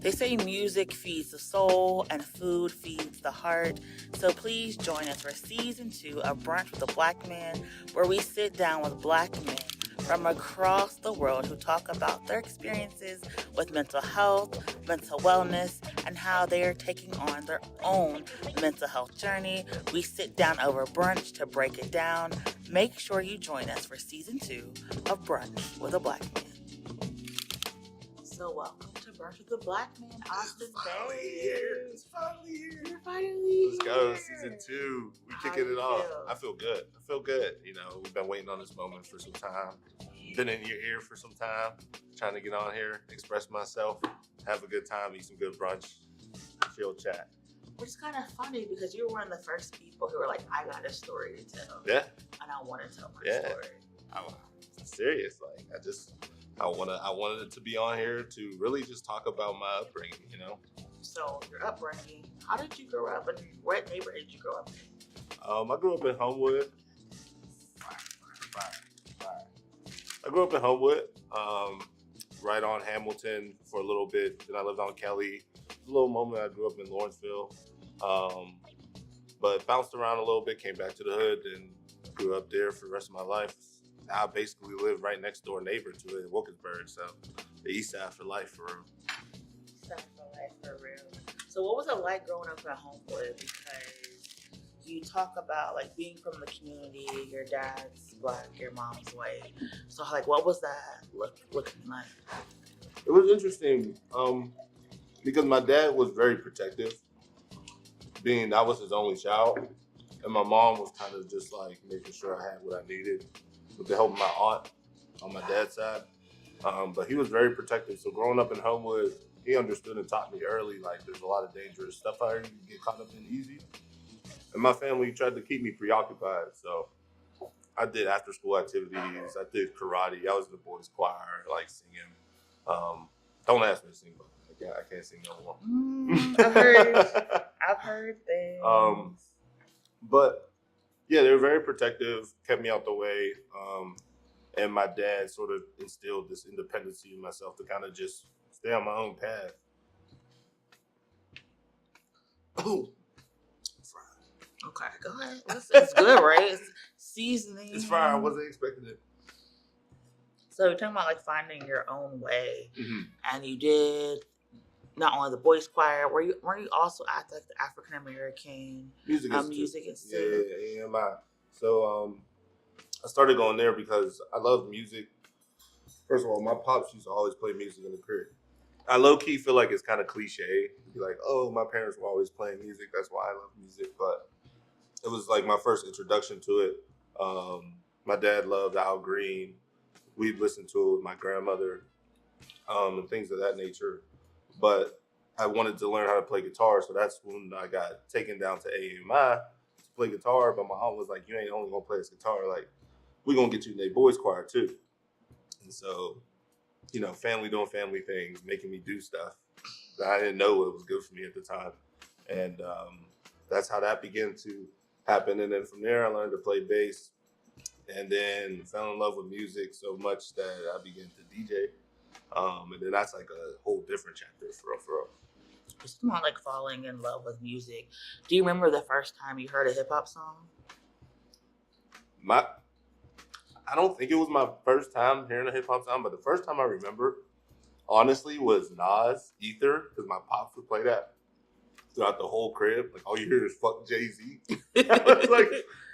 They say music feeds the soul and food feeds the heart. So please join us for season 2 of Brunch with a Black Man, where we sit down with Black men from across the world who talk about their experiences with mental health, mental wellness, and how they are taking on their own mental health journey. We sit down over brunch to break it down. Make sure you join us for season 2 of Brunch with a Black Man. So welcome to Brunch with a Black Man, Austin Bey. It's finally here. You're finally Let's go. here. Season 2. We How kicking you it off. feel? I feel good. You know, we've been waiting on this moment for some time. Been in your ear for some time. Trying to get on here, express myself, have a good time, eat some good brunch, chill chat. Which is kind of funny because you were one of the first people who were like, I got a story to tell. Yeah. And I want to tell my Yeah. story. I'm serious. Like, I wanted it to be on here to really just talk about my upbringing, you know? So your upbringing, how did you grow up and what neighborhood did you grow up in? I grew up in Homewood. I grew up in Homewood, right on Hamilton for a little bit. Then I lived on Kelly. A little moment I grew up in Lawrenceville, but bounced around a little bit, came back to the hood, and grew up there for the rest of my life. Now I basically live right next door neighbor to it in Wilkinsburg, so the east side for life for real. South for life, for real. So what was it like growing up in Homewood? Because you talk about like being from the community, your dad's Black, your mom's white. So like, what was that looking like? It was interesting because my dad was very protective, being I was his only child, and my mom was kind of just like making sure I had what I needed with the help of my aunt on my dad's side. But he was very protective. So growing up in Homewood, he understood and taught me early, like there's a lot of dangerous stuff out here you can get caught up in easy. And my family tried to keep me preoccupied. So I did after school activities. I did karate. I was in the boys choir, like singing. Don't ask me to sing, but I can't sing no more. I've heard things. But yeah, they were very protective, kept me out the way. And my dad sort of instilled this independency in myself to kind of just stay on my own path. Oh, fried. Okay, go ahead. It's good, right? It's seasoning. It's fried. I wasn't expecting it. So you're talking about like finding your own way, Mm-hmm. and you did not only the boys choir. Were you also at like the African American Music Institute? Yeah, AMI. So I started going there because I love music. First of all, my pops used to always play music in the crib. I low-key feel like it's kind of cliche to be like, oh, my parents were always playing music, that's why I love music. But it was like my first introduction to it. My dad loved Al Green. We'd listen to it with my grandmother, and things of that nature. But I wanted to learn how to play guitar, so that's when I got taken down to AMI to play guitar. But my aunt was like, you ain't only gonna play this guitar, like, we're gonna get you in a boys choir too. And so, you know, family doing family things, making me do stuff that I didn't know it was good for me at the time. And that's how that began to happen. And then from there, I learned to play bass, and then fell in love with music so much that I began to DJ. And then that's like a whole different chapter for real. It's more like falling in love with music. Do you remember the first time you heard a hip hop song? I don't think it was my first time hearing a hip hop song, but the first time I remember, honestly, was Nas Ether, because my pops would play that throughout the whole crib. Like, all you hear is fuck Jay-Z. I was like,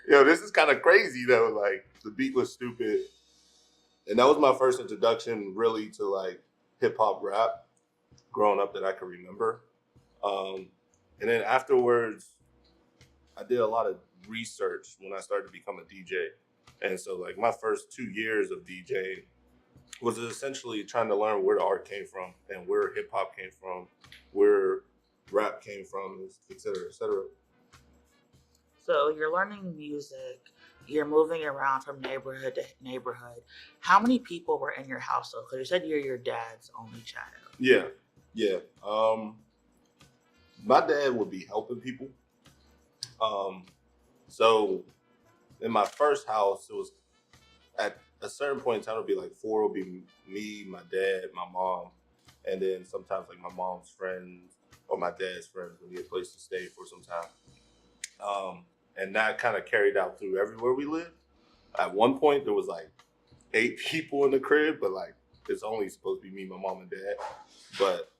yo, this is kind of crazy though. Like, the beat was stupid. And that was my first introduction really to like hip hop rap growing up that I can remember. And then afterwards, I did a lot of research when I started to become a DJ. And so like my first 2 years of DJing was essentially trying to learn where the art came from and where hip hop came from, where rap came from, et cetera, et cetera. So you're learning music, you're moving around from neighborhood to neighborhood. How many people were in your household? Because you said you're your dad's only child. Yeah. My dad would be helping people. So in my first house, it was at a certain point in time, it would be like 4 would be me, my dad, my mom, And then sometimes like my mom's friends or my dad's friends would need a place to stay for some time. And that kind of carried out through everywhere we lived. At one point, there was like 8 people in the crib, but like it's only supposed to be me, my mom, and dad. But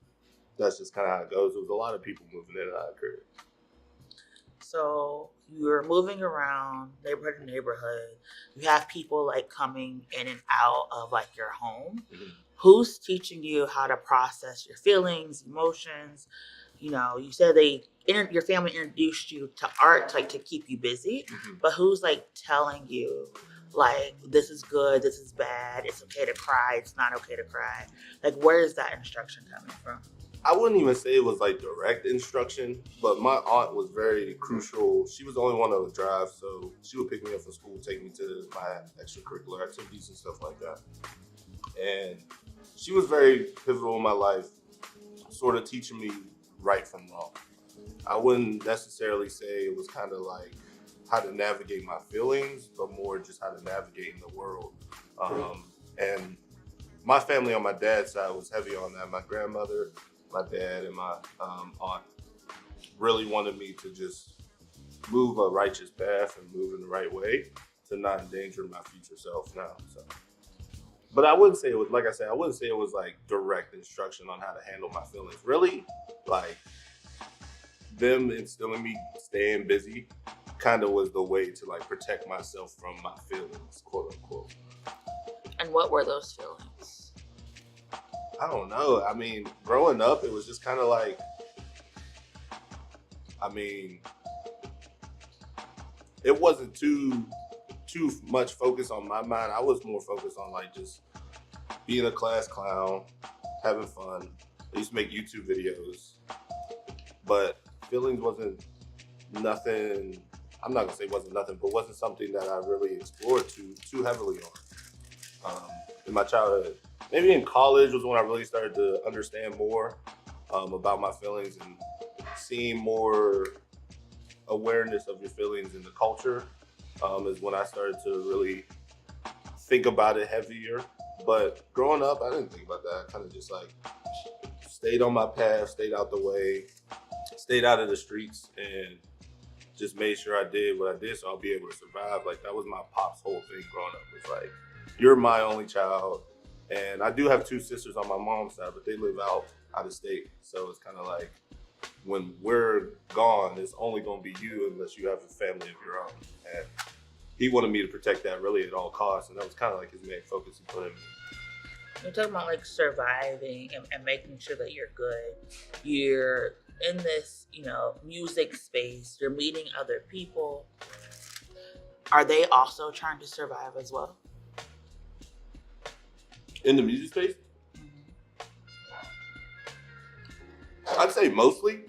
that's just kind of how it goes. There was a lot of people moving in and out of the crib. So you're moving around neighborhood to neighborhood. You have people like coming in and out of like your home. Mm-hmm. Who's teaching you how to process your feelings, emotions? You know, you said your family introduced you to art like to keep you busy, but who's like telling you like this is good, this is bad, it's okay to cry, it's not okay to cry? Like where is that instruction coming from? I wouldn't even say it was like direct instruction, but my aunt was very crucial. She was the only one that would drive, so she would pick me up from school, take me to my extracurricular activities and stuff like that. And she was very pivotal in my life, sort of teaching me right from wrong. I wouldn't necessarily say it was kind of like how to navigate my feelings, but more just how to navigate in the world. And my family on my dad's side was heavy on that. My grandmother, my dad, and my aunt really wanted me to just move a righteous path and move in the right way to not endanger my future self now. So, but I wouldn't say it was, like I said, I wouldn't say it was like direct instruction on how to handle my feelings. Really, like them instilling me staying busy kind of was the way to like protect myself from my feelings, quote unquote. And what were those feelings? I don't know. I mean, growing up, it was just kind of like, I mean, it wasn't too much focus on my mind. I was more focused on like just being a class clown, having fun. I used to make YouTube videos, but feelings wasn't nothing. I'm not gonna say wasn't nothing, but wasn't something that I really explored too heavily on in my childhood. Maybe in college was when I really started to understand more about my feelings and seeing more awareness of your feelings in the culture is when I started to really think about it heavier. But growing up, I didn't think about that. I kind of just like stayed on my path, stayed out the way, stayed out of the streets, and just made sure I did what I did so I'll be able to survive. Like that was my pop's whole thing growing up. It's like, you're my only child. And I do have 2 sisters on my mom's side, but they live out of state. So it's kind of like, when we're gone, it's only going to be you unless you have a family of your own. And he wanted me to protect that really at all costs. And that was kind of like his main focus he put in me. You're talking about like surviving and making sure that you're good. You're in this, music space. You're meeting other people. Are they also trying to survive as well? In the music space? I'd say mostly.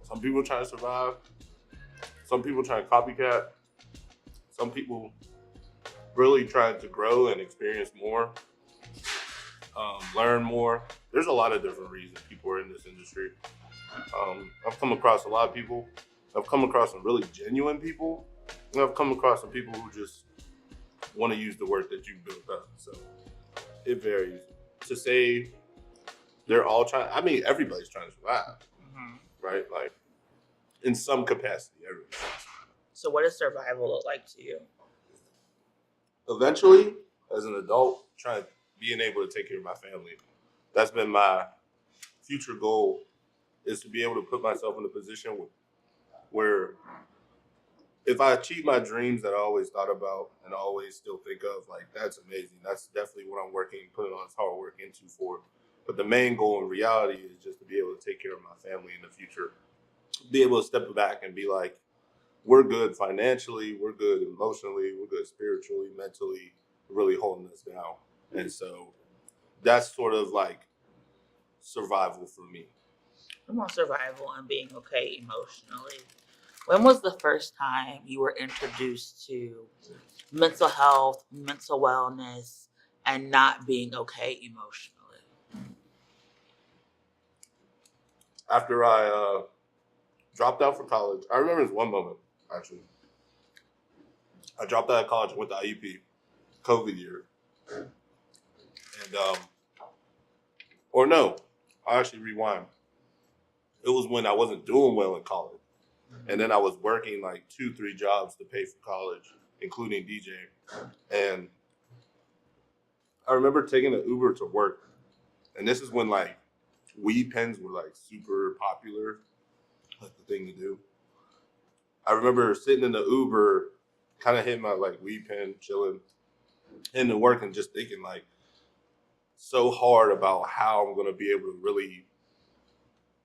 Some people trying to survive. Some people trying to copycat. Some people really trying to grow and experience more, learn more. There's a lot of different reasons people are in this industry. I've come across a lot of people. I've come across some really genuine people. And I've come across some people who just want to use the work that you built up. So it varies. To say they're all trying, I mean, everybody's trying to survive, right? Like, in some capacity, everybody. So what does survival look like to you? Eventually, as an adult, being able to take care of my family. That's been my future goal, is to be able to put myself in a position where if I achieve my dreams that I always thought about and always still think of, like, that's amazing. That's definitely what I'm putting all this hard work into for. But the main goal in reality is just to be able to take care of my family in the future. Be able to step back and be like, we're good financially, we're good emotionally, we're good spiritually, mentally, really holding us down. And so that's sort of like survival for me. I'm on survival and being okay emotionally. When was the first time you were introduced to mental health, mental wellness, and not being okay emotionally? After I dropped out for college, I remember this one moment, actually. I dropped out of college and went to IUP, COVID year. And, or no, I'll actually rewind. It was when I wasn't doing well in college. And then I was working like 2-3 jobs to pay for college, including DJing. And I remember taking an Uber to work. And this is when like weed pens were like super popular, like the thing to do. I remember sitting in the Uber, kind of hitting my like weed pen, chilling, into work and just thinking like so hard about how I'm going to be able to really,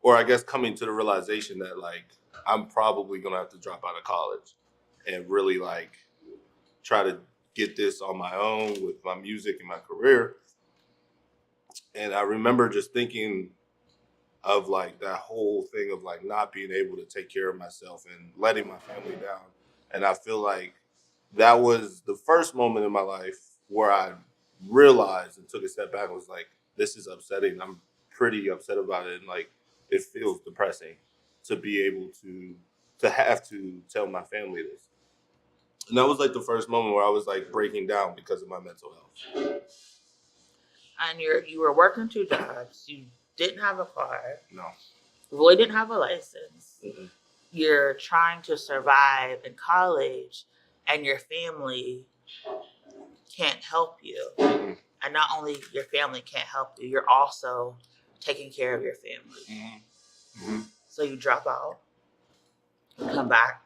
or I guess coming to the realization that like I'm probably going to have to drop out of college and really like try to get this on my own with my music and my career. And I remember just thinking of like that whole thing of like not being able to take care of myself and letting my family down. And I feel like that was the first moment in my life where I realized and took a step back and was like, this is upsetting. I'm pretty upset about it. And like, it feels depressing to be able to have to tell my family this. And that was like the first moment where I was like breaking down because of my mental health. And you were working 2 jobs. You didn't have a car. No. Really didn't have a license. Mm-mm. You're trying to survive in college, and your family can't help you. Mm-mm. And not only your family can't help you, you're also taking care of your family. Mm-hmm. Mm-hmm. So you drop out, you come back,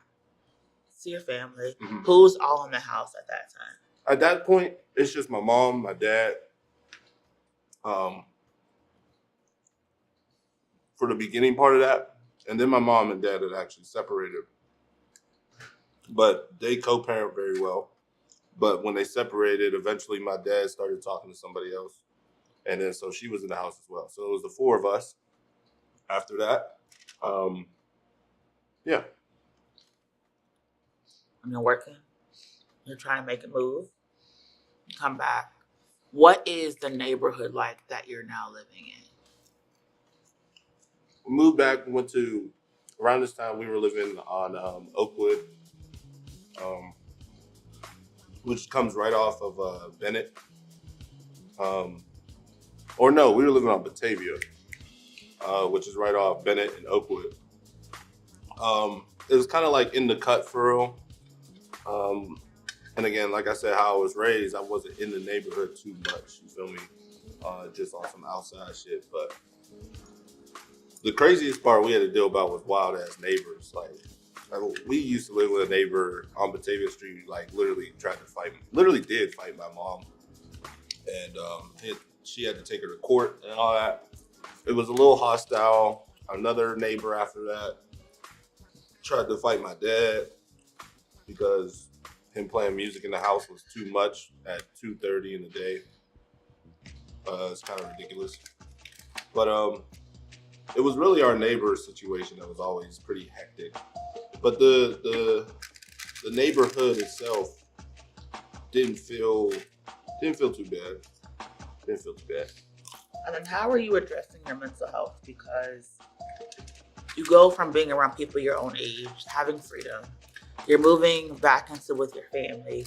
see your family. Mm-hmm. Who's all in the house at that time? At that point, it's just my mom, my dad. For the beginning part of that, and then my mom and dad had actually separated. But they co-parent very well. But when they separated, eventually my dad started talking to somebody else. And then so she was in the house as well. So it was the 4 of us after that. Yeah. And you're working. You're trying to make a move. You come back. What is the neighborhood like that you're now living in? We moved back, went to, around this time we were living on Oakwood, which comes right off of Bennett. Or no, we were living on Batavia, which is right off Bennett and Oakwood. It was kind of like in the cut for real. And again, like I said, how I was raised, I wasn't in the neighborhood too much, you feel me? Just on some outside shit. But the craziest part we had to deal about was wild ass neighbors. Like we used to live with a neighbor on Batavia Street, like literally did fight my mom. And she had to take her to court and all that. It was a little hostile. Another neighbor after that tried to fight my dad because him playing music in the house was too much at 2:30 in the day. It's kind of ridiculous. But it was really our neighbor's situation that was always pretty hectic. But the neighborhood itself didn't feel too bad. Didn't feel too bad. And then how are you addressing your mental health? Because you go from being around people your own age, having freedom, you're moving back into with your family,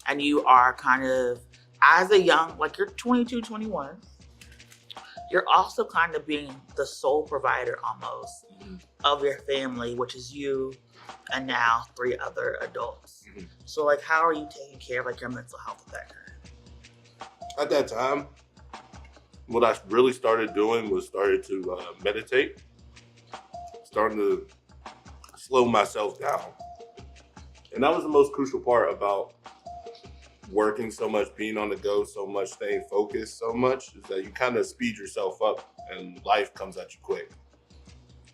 and you are kind of, as a young, like you're 22, 21, you're also kind of being the sole provider almost of your family, which is you and now 3 other adults. Mm-hmm. So like, how are you taking care of like your mental health at that time? At that time, what I really started doing was started to meditate, starting to slow myself down. And that was the most crucial part about working so much, being on the go so much, staying focused so much, is that you kind of speed yourself up and life comes at you quick.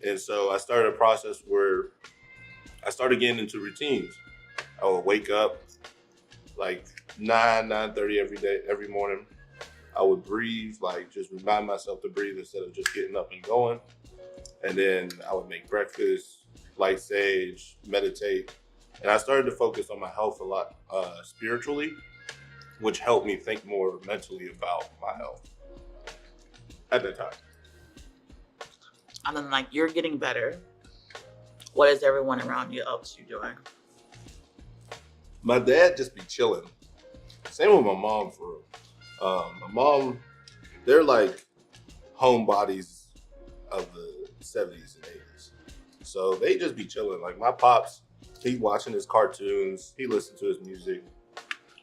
And so I started a process where I started getting into routines. I would wake up like 9:30 every morning. I would breathe, like just remind myself to breathe instead of just getting up and going. And then I would make breakfast, light sage, meditate. And I started to focus on my health a lot spiritually, which helped me think more mentally about my health at that time. And then like you're getting better. What is everyone around you else you doing? My dad just be chilling. Same with my mom for real. My mom, they're like homebodies of the 70s and 80s. So they just be chilling. Like my pops, he watching his cartoons, he listened to his music,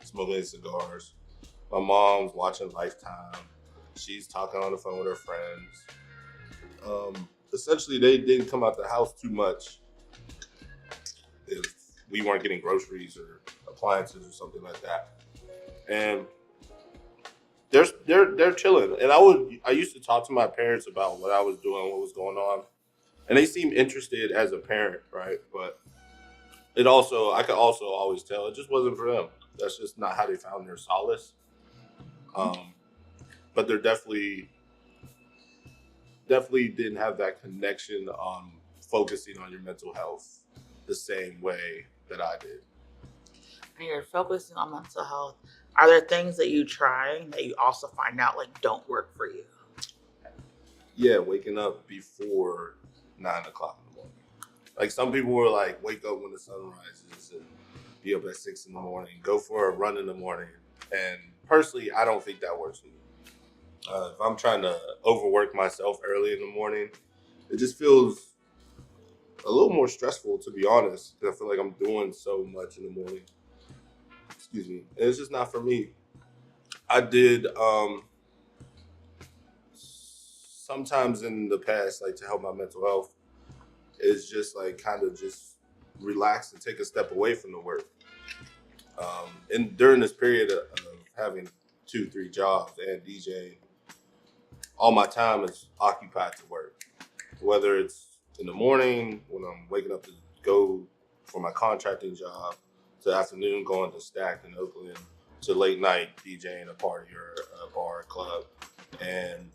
smoking his cigars. My mom's watching Lifetime. She's talking on the phone with her friends. Essentially, they didn't come out the house too much if we weren't getting groceries or appliances or something like that. And they're chilling. And I used to talk to my parents about what I was doing, what was going on, and they seemed interested as a parent, right? But I could also always tell it just wasn't for them. That's just not how they found their solace. But they're definitely didn't have that connection on focusing on your mental health the same way that I did. And you're focusing on mental health. Are there things that you try that you also find out like don't work for you? Yeah, waking up before 9 o'clock in the morning. Like some people were like, wake up when the sun rises and be up at 6 in the morning, go for a run in the morning. And personally, I don't think that works for me. If I'm trying to overwork myself early in the morning, it just feels a little more stressful, to be honest, because I feel like I'm doing so much in the morning. Excuse me. And it's just not for me. I did sometimes in the past, like to help my mental health, is just like kind of just relax and take a step away from the work. And during this period of having 2-3 jobs and DJing, all my time is occupied to work. Whether it's in the morning when I'm waking up to go for my contracting job, to afternoon going to Stack in Oakland, to late night DJing a party or a bar or club. And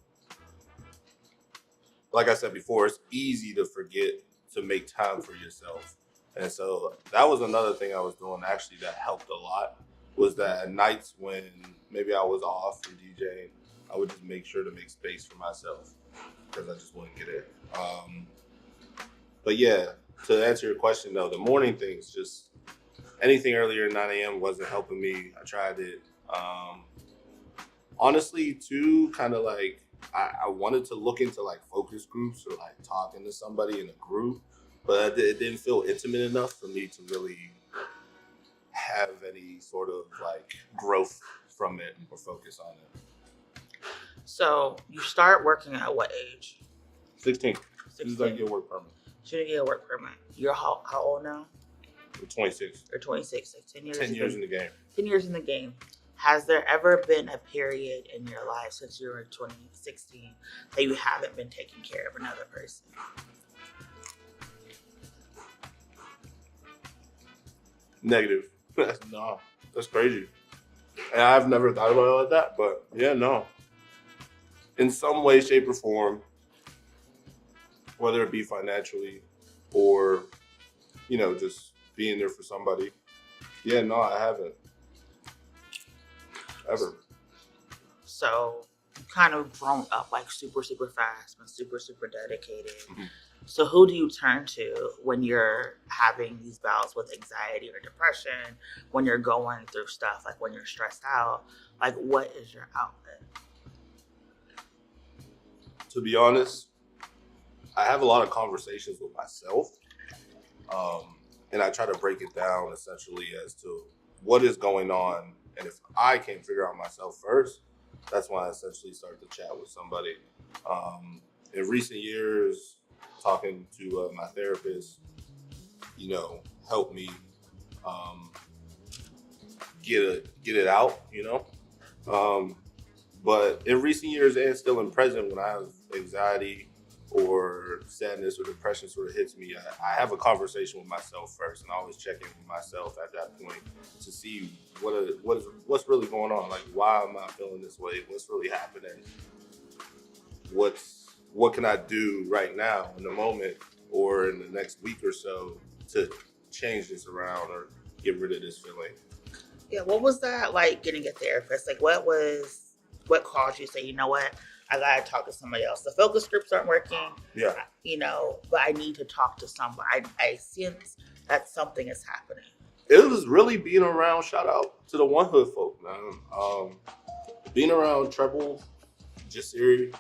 like I said before, it's easy to forget to make time for yourself. And so that was another thing I was doing actually that helped a lot, was that at nights when maybe I was off from DJing, I would just make sure to make space for myself because I just wouldn't get it. But yeah, to answer your question though, the morning things, just anything earlier than 9 a.m. wasn't helping me. I tried it. Honestly, too, kind of like I wanted to look into like focus groups or like talking to somebody in a group, but it didn't feel intimate enough for me to really have any sort of like growth from it or focus on it. So you start working at what age? 16. This is like your work permit. So you get a work permit. You're how old now? I'm 26. You're 26. Like 10 years. 10 years in the game. 10 years in the game. Has there ever been a period in your life since you were 2016 that you haven't been taking care of another person? Negative. No, that's crazy. And I've never thought about it like that, but yeah, no. In some way, shape, or form, whether it be financially or, just being there for somebody. Yeah, no, I haven't. Ever. So you kind of grown up like super, super fast and super, super dedicated. Mm-hmm. So who do you turn to when you're having these bouts with anxiety or depression, when you're going through stuff, like when you're stressed out? Like, what is your outlet? To be honest, I have a lot of conversations with myself. And I try to break it down essentially as to what is going on. And if I can't figure out myself first, that's when I essentially start to chat with somebody. In recent years, talking to my therapist, helped me get it out, But in recent years and still in present, when I have anxiety or sadness or depression sort of hits me, I have a conversation with myself first, and I always check in with myself at that point to see what's really going on. Like, why am I feeling this way? What's really happening? What can I do right now in the moment or in the next week or so to change this around or get rid of this feeling? Yeah, what was that like getting a therapist? Like, what caused you to say, you know what? I gotta talk to somebody else. The focus groups aren't working. Yeah. But I need to talk to somebody. I sense that something is happening. It was really being around, shout out to the One Hood folk, man. Being around Treble, Jasiri,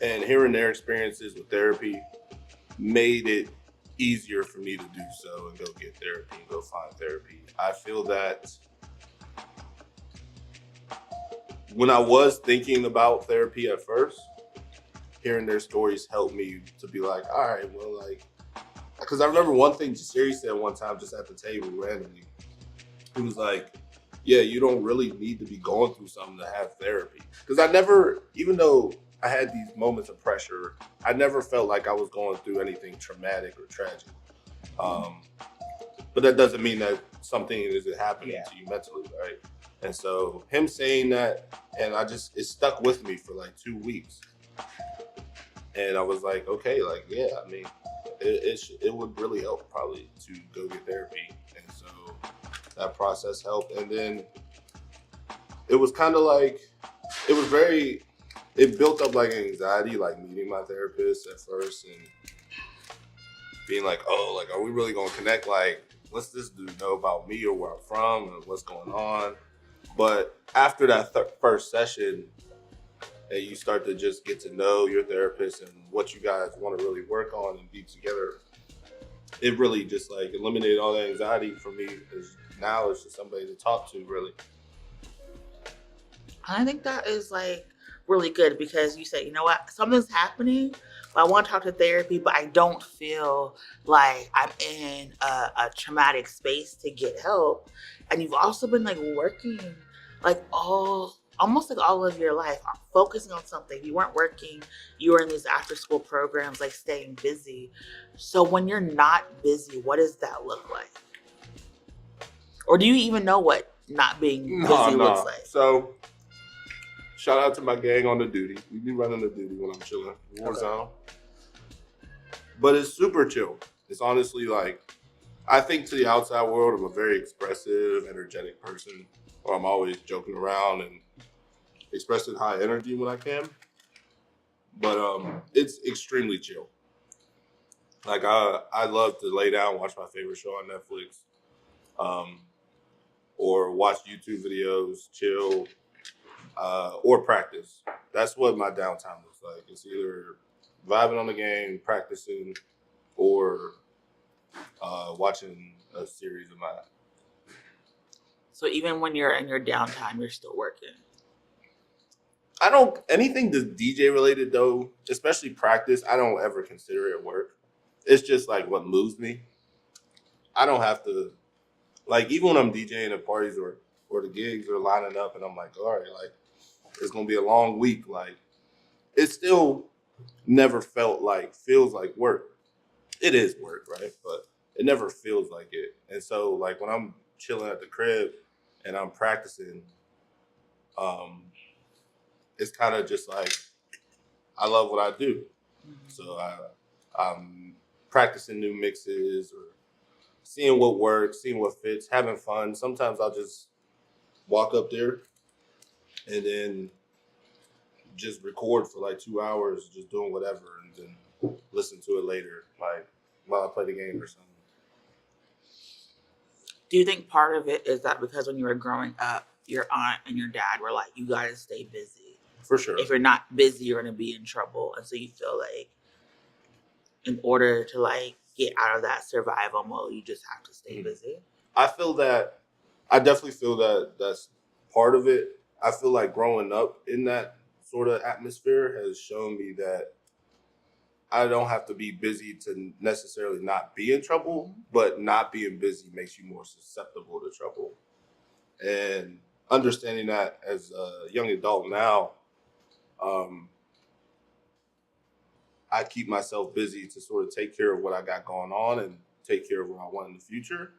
And hearing their experiences with therapy made it easier for me to do so and go get therapy and go find therapy. I feel that when I was thinking about therapy at first, hearing their stories helped me to be like, all right, well, like, because I remember one thing Siri said one time just at the table randomly. He was like, yeah, you don't really need to be going through something to have therapy. Because I never, even though I had these moments of pressure, I never felt like I was going through anything traumatic or tragic. But that doesn't mean that something isn't happening to you mentally, right? And so him saying that, and it stuck with me for like 2 weeks. And I was like, okay, like, yeah, I mean, it would really help probably to go get therapy. And so that process helped. And then it was kind of like, it built up like anxiety, like meeting my therapist at first and being like, oh, like, are we really going to connect? Like, what's this dude know about me or where I'm from and what's going on? But after that first session, and you start to just get to know your therapist and what you guys want to really work on and be together, it really just like eliminated all the anxiety for me. Because now it's just somebody to talk to, really. I think that is like really good because you say, you know what, something's happening, but I want to talk to therapy, but I don't feel like I'm in a traumatic space to get help. And you've also been like working like almost like all of your life, focusing on something. You weren't working, you were in these after school programs, like staying busy. So when you're not busy, what does that look like? Or do you even know what not being busy looks like? So shout out to my gang on the duty. We be running the duty when I'm chilling. War zone. But it's super chill. It's honestly like, I think to the outside world, I'm a very expressive, energetic person. Or I'm always joking around and expressing high energy when I can. But it's extremely chill. Like I love to lay down, watch my favorite show on Netflix, or watch YouTube videos, chill, or practice. That's what my downtime looks like. It's either vibing on the game, practicing, or watching a series of mine. So even when you're in your downtime, you're still working. Anything that's DJ related though, especially practice, I don't ever consider it work. It's just like what moves me. I don't have to, like, even when I'm DJing at parties or the gigs are lining up and I'm like, all right, like, it's going to be a long week. Like, it still never feels like work. It is work, right? But it never feels like it. And so, like, when I'm chilling at the crib and I'm practicing, it's kind of just like, I love what I do. So I'm practicing new mixes or seeing what works, seeing what fits, having fun. Sometimes I'll just walk up there and then just record for like 2 hours, just doing whatever, and then listen to it later, like while I play the game or something. Do you think part of it is that because when you were growing up, your aunt and your dad were like, you got to stay busy? For sure. If you're not busy, you're going to be in trouble. And so you feel like in order to like get out of that survival mode, you just have to stay busy? I definitely feel that that's part of it. I feel like growing up in that sort of atmosphere has shown me that I don't have to be busy to necessarily not be in trouble, but not being busy makes you more susceptible to trouble. And understanding that as a young adult now, I keep myself busy to sort of take care of what I got going on and take care of what I want in the future.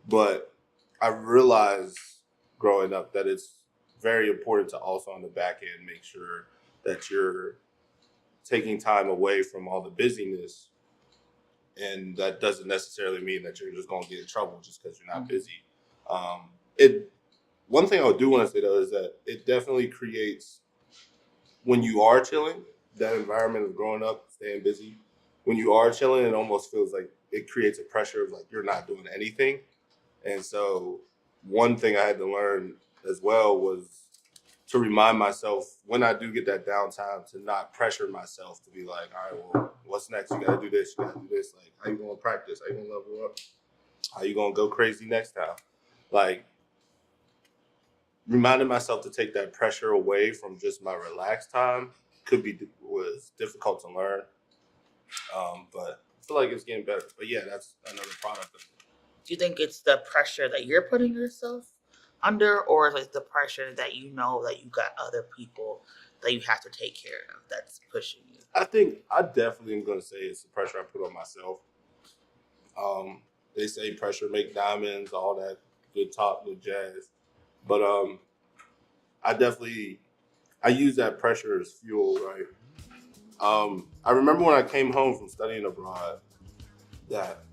But I realized growing up that it's very important to also on the back end make sure that you're taking time away from all the busyness. And that doesn't necessarily mean that you're just going to get in trouble just because you're not busy. One thing I do want to say though is that it definitely creates, when you are chilling, that environment of growing up, staying busy. When you are chilling, it almost feels like it creates a pressure of like you're not doing anything. And so one thing I had to learn as well was to remind myself when I do get that downtime to not pressure myself to be like, all right, well, what's next? You got to do this. You got to do this. Like, how you going to practice? How you going to level up? How you going to go crazy next time? Like, reminding myself to take that pressure away from just my relaxed time was difficult to learn. But I feel like it's getting better. But yeah, that's another product of it. Do you think it's the pressure that you're putting yourself under, or is it the pressure that you know that you got other people that you have to take care of that's pushing you? I think I definitely am going to say it's the pressure I put on myself. They say pressure make diamonds, all that good talk, good jazz. But I use that pressure as fuel, right? I remember when I came home from studying abroad that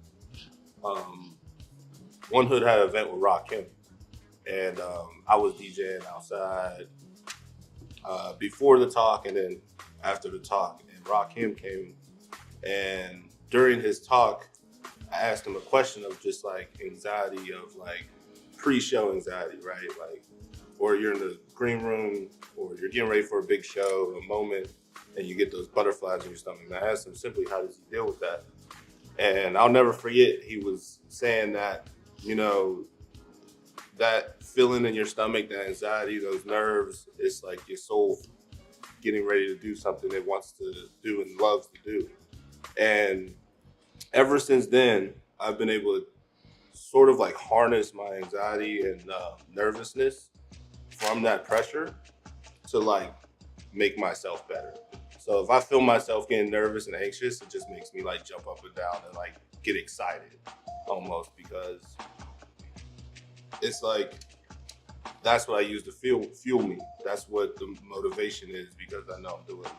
One Hood had an event with Rakim, and I was DJing outside before the talk and then after the talk, and Rakim came, and during his talk, I asked him a question of just like anxiety of like pre-show anxiety, right? Like, or you're in the green room or you're getting ready for a big show, a moment, and you get those butterflies in your stomach. And I asked him simply, how does he deal with that? And I'll never forget, he was saying that, you know, that feeling in your stomach, that anxiety, those nerves, it's like your soul getting ready to do something it wants to do and loves to do. And ever since then, I've been able to sort of like harness my anxiety and nervousness from that pressure to like make myself better. So if I feel myself getting nervous and anxious, it just makes me like jump up and down and like get excited almost, because it's like that's what I use to fuel me. That's what the motivation is, because I know I'm doing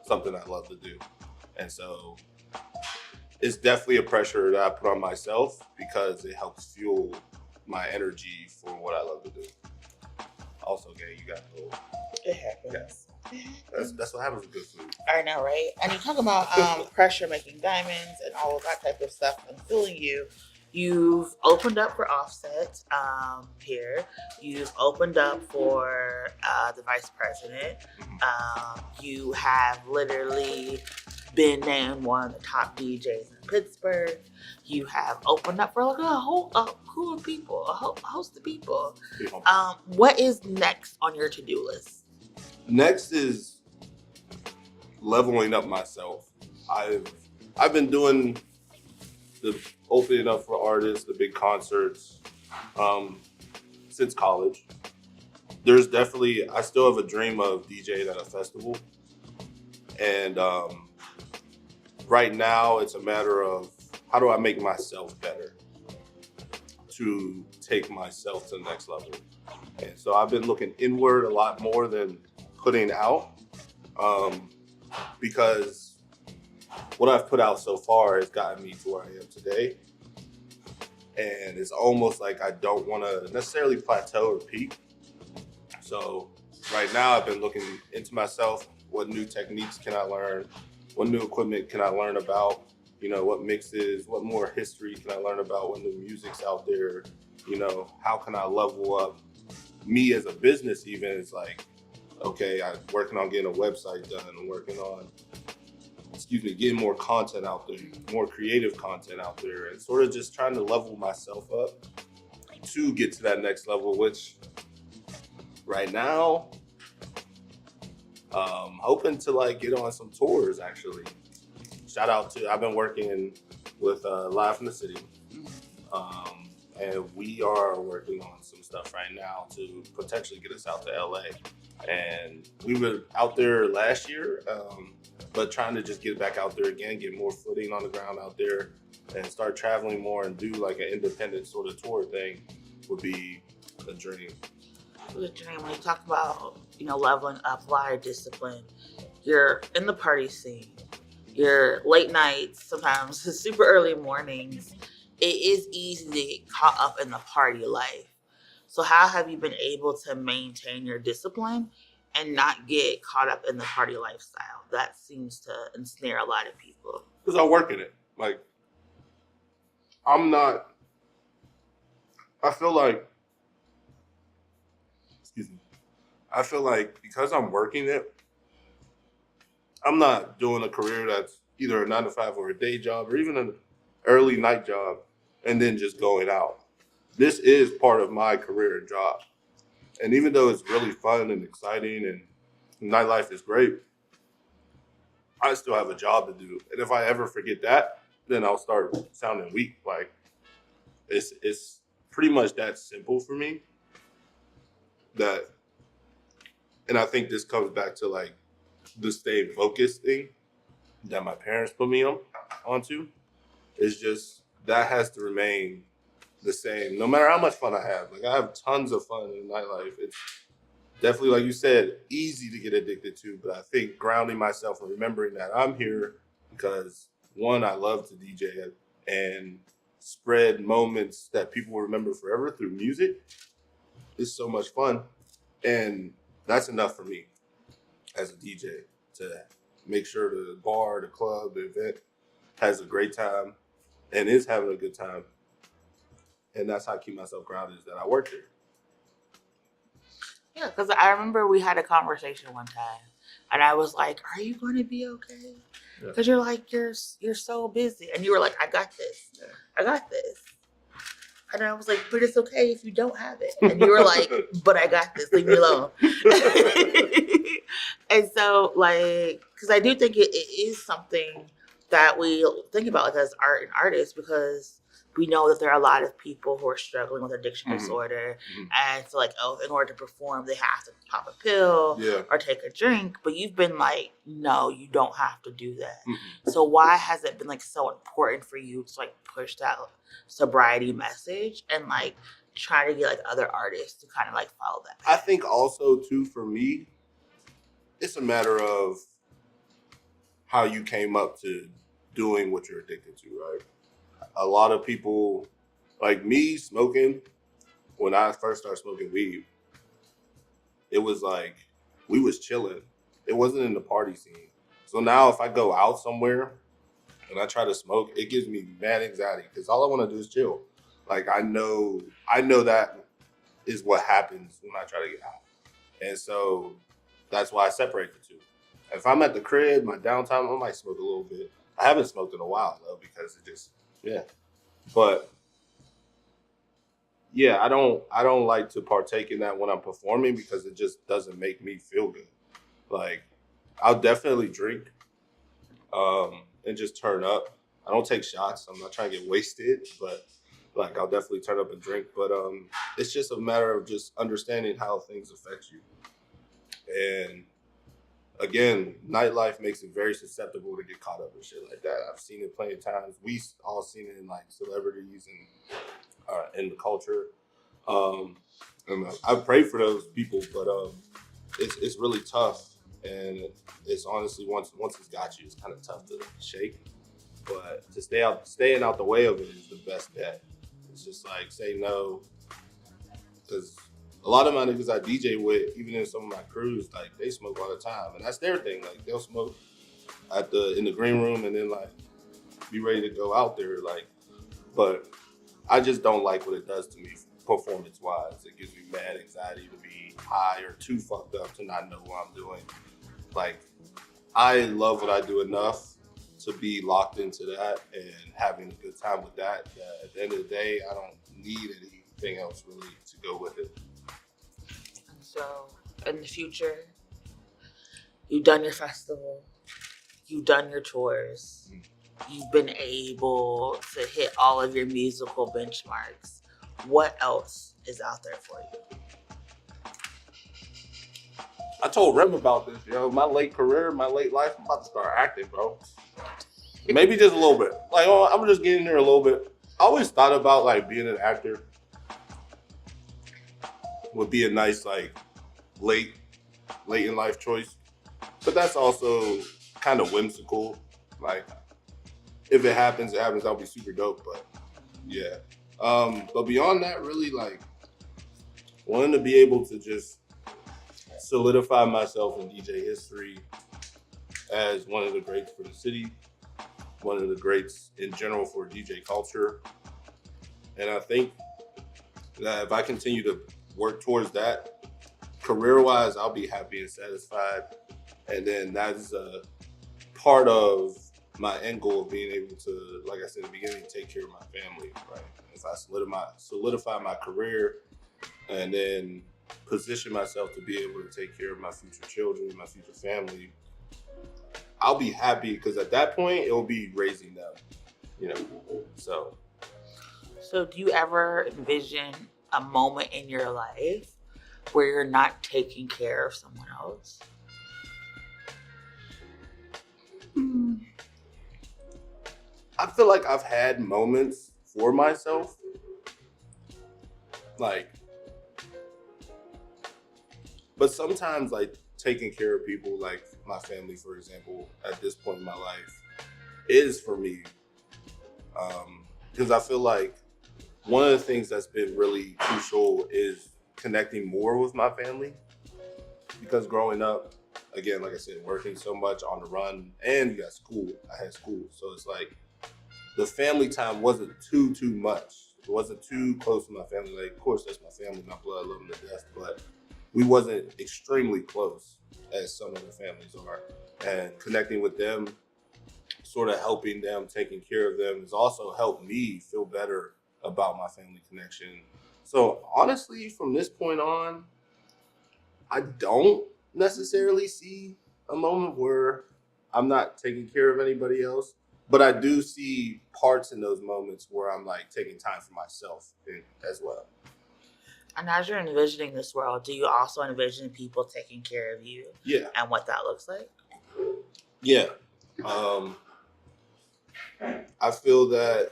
something I love to do. And so it's definitely a pressure that I put on myself because it helps fuel my energy for what I love to do. Also, gang, you got to go. It happens. Yeah. That's what happens with good food. I know, right? And you talk about pressure making diamonds and all of that type of stuff and fueling you. You've opened up for Offset here. You've opened up for the vice president. You have literally been named one of the top DJs in Pittsburgh. You have opened up for like a whole crew of people, a host of people. What is next on your to-do list? Next is leveling up myself. I've been doing the opening up for artists, the big concerts, since college. There's definitely, I still have a dream of DJing at a festival. And right now it's a matter of how do I make myself better to take myself to the next level. And so I've been looking inward a lot more than putting out, because what I've put out so far has gotten me to where I am today. And it's almost like I don't want to necessarily plateau or peak. So right now I've been looking into myself. What new techniques can I learn? What new equipment can I learn about? You know, what mixes, what more history can I learn about? What new music's out there? You know, how can I level up me as a business even? It's like, okay, I'm working on getting a website done. I'm working on, getting more content out there, more creative content out there, and sort of just trying to level myself up to get to that next level, which right now, hoping to like get on some tours actually. Shout out to, I've been working with Live from the City, and we are working on some stuff right now to potentially get us out to LA. And we were out there last year, but trying to just get back out there again, get more footing on the ground out there, and start traveling more and do like an independent sort of tour thing would be a dream. When you talk about, leveling up, live discipline, you're in the party scene, you're late nights, sometimes super early mornings. It is easy to get caught up in the party life. So how have you been able to maintain your discipline and not get caught up in the party lifestyle? That seems to ensnare a lot of people. Because I work in it. Like, I feel like I feel like because I'm working it, I'm not doing a career that's either a 9 to 5 or a day job or even an early night job and then just going out. This is part of my career and job. And even though it's really fun and exciting and nightlife is great, I still have a job to do. And if I ever forget that, then I'll start sounding weak. Like it's pretty much that simple for me. That, and I think this comes back to like the staying focused thing that my parents put me onto. Is just that has to remain the same, no matter how much fun I have. Like I have tons of fun in nightlife. It's definitely, like you said, easy to get addicted to. But I think grounding myself and remembering that I'm here because one, I love to DJ and spread moments that people will remember forever through music is so much fun. And that's enough for me as a DJ to make sure the bar, the club, the event has a great time and is having a good time. And that's how I keep myself grounded, is that I work there. Yeah, because I remember we had a conversation one time, and I was like, "Are you going to be okay?" Because you're like, you're so busy, and you were like, "I got this, I got this," and I was like, "But it's okay if you don't have it," and you were like, "But I got this, leave me alone." And so, like, because I do think it is something that we think about like, as art and artists, because we know that there are a lot of people who are struggling with addiction disorder. And so like, oh, in order to perform, they have to pop a pill or take a drink. But you've been like, no, you don't have to do that. So why has it been like so important for you to like push that sobriety message and like try to get like other artists to kind of like follow that path? I think also too, for me, it's a matter of how you came up to doing what you're addicted to, right? A lot of people, like me, smoking, when I first started smoking weed, it was like, we was chilling. It wasn't in the party scene. So now if I go out somewhere and I try to smoke, it gives me mad anxiety because all I want to do is chill. Like I know that is what happens when I try to get out. And so that's why I separate the two. If I'm at the crib, my downtime, I might smoke a little bit. I haven't smoked in a while though, because it just, But yeah, I don't like to partake in that when I'm performing because it just doesn't make me feel good. Like I'll definitely drink and just turn up. I don't take shots. I'm not trying to get wasted, but like I'll definitely turn up and drink. But it's just a matter of just understanding how things affect you. And again, nightlife makes it very susceptible to get caught up in shit like that. I've seen it plenty of times. We all seen it in like celebrities and in the culture. And I pray for those people, but it's really tough. And it's honestly once it's got you, it's kind of tough to shake. But to staying out the way of it is the best bet. It's just like say no, because a lot of my niggas I DJ with, even in some of my crews, like they smoke all the time, and that's their thing. Like they'll smoke in the green room, and then like be ready to go out there. Like, but I just don't like what it does to me performance wise. It gives me mad anxiety to be high or too fucked up to not know what I'm doing. Like, I love what I do enough to be locked into that and having a good time with that. At the end of the day, I don't need anything else really to go with it. So, in the future, you've done your festival, you've done your tours, you've been able to hit all of your musical benchmarks. What else is out there for you? I told Rem about this, my late career, my late life, I'm about to start acting, bro. Maybe just a little bit. Like, I'm just getting there a little bit. I always thought about like being an actor would be a nice like late in life choice, but that's also kind of whimsical. Like if it happens, I'll be super dope. But yeah, but beyond that, really like wanting to be able to just solidify myself in DJ history as one of the greats for the city, one of the greats in general for DJ culture. And I think that if I continue to work towards that career-wise, I'll be happy and satisfied. And then that is a part of my end goal of being able to, like I said in the beginning, take care of my family, right? If I solidify my career and then position myself to be able to take care of my future children, my future family, I'll be happy because at that point, it'll be raising them, you know, so. So do you ever envision a moment in your life where you're not taking care of someone else? I feel like I've had moments for myself, like, but sometimes like taking care of people, like my family, for example, at this point in my life, is for me, because I feel like one of the things that's been really crucial is connecting more with my family, because growing up, again, like I said, working so much on the run, and you got school. I had school, so it's like the family time wasn't too much. It wasn't too close to my family. Like, of course, that's my family, my blood, I love them to death, but we wasn't extremely close as some of the families are. And connecting with them, sort of helping them, taking care of them, has also helped me feel better about my family connection. So honestly, from this point on, I don't necessarily see a moment where I'm not taking care of anybody else, but I do see parts in those moments where I'm like taking time for myself as well. And as you're envisioning this world, do you also envision people taking care of you? Yeah. And what that looks like? Yeah. I feel that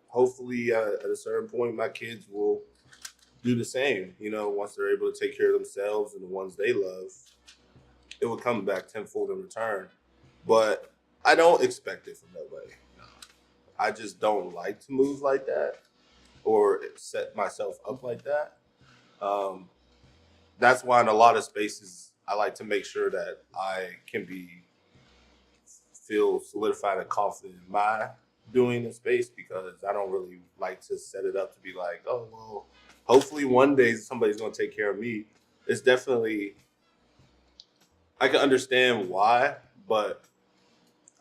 hopefully at a certain point, my kids will do the same. You know, once they're able to take care of themselves and the ones they love, it will come back tenfold in return. But I don't expect it from nobody. I just don't like to move like that or set myself up like that. That's why in a lot of spaces, I like to make sure that I can feel solidified and confident in my doing the space, because I don't really like to set it up to be like, oh, well, hopefully one day somebody's going to take care of me. It's definitely, I can understand why, but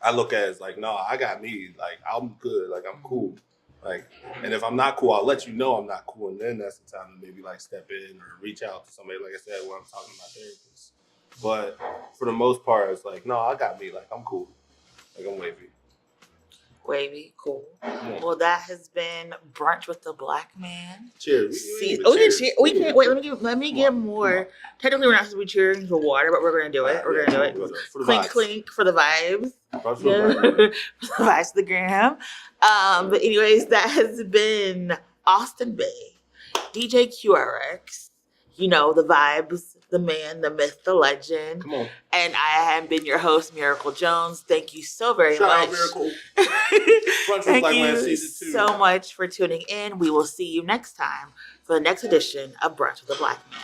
I look at it as like, no, I got me. Like, I'm good. Like, I'm cool. Like, and if I'm not cool, I'll let you know I'm not cool. And then that's the time to maybe like step in or reach out to somebody, like I said, when I'm talking to my therapist. But for the most part, it's like, no, I got me. Like, I'm cool. Like, I'm wavy. Wavy, cool. Yeah. Well, that has been Brunch with the Black Man. Cheers. We can't wait. Let me get more. Technically, we're not supposed to be cheering for water, but we're gonna do it. We're gonna do it. Clink, clink for the vibes. For the vibes of the gram. But anyways, that has been Austin Bey, DJ QRX. You know, the vibes, the man, the myth, the legend. Come on. And I have been your host, Miracle Jones. Thank you so very much. Shout out Miracle. Thank you so much for tuning in. We will see you next time for the next edition of Brunch with the Black Man.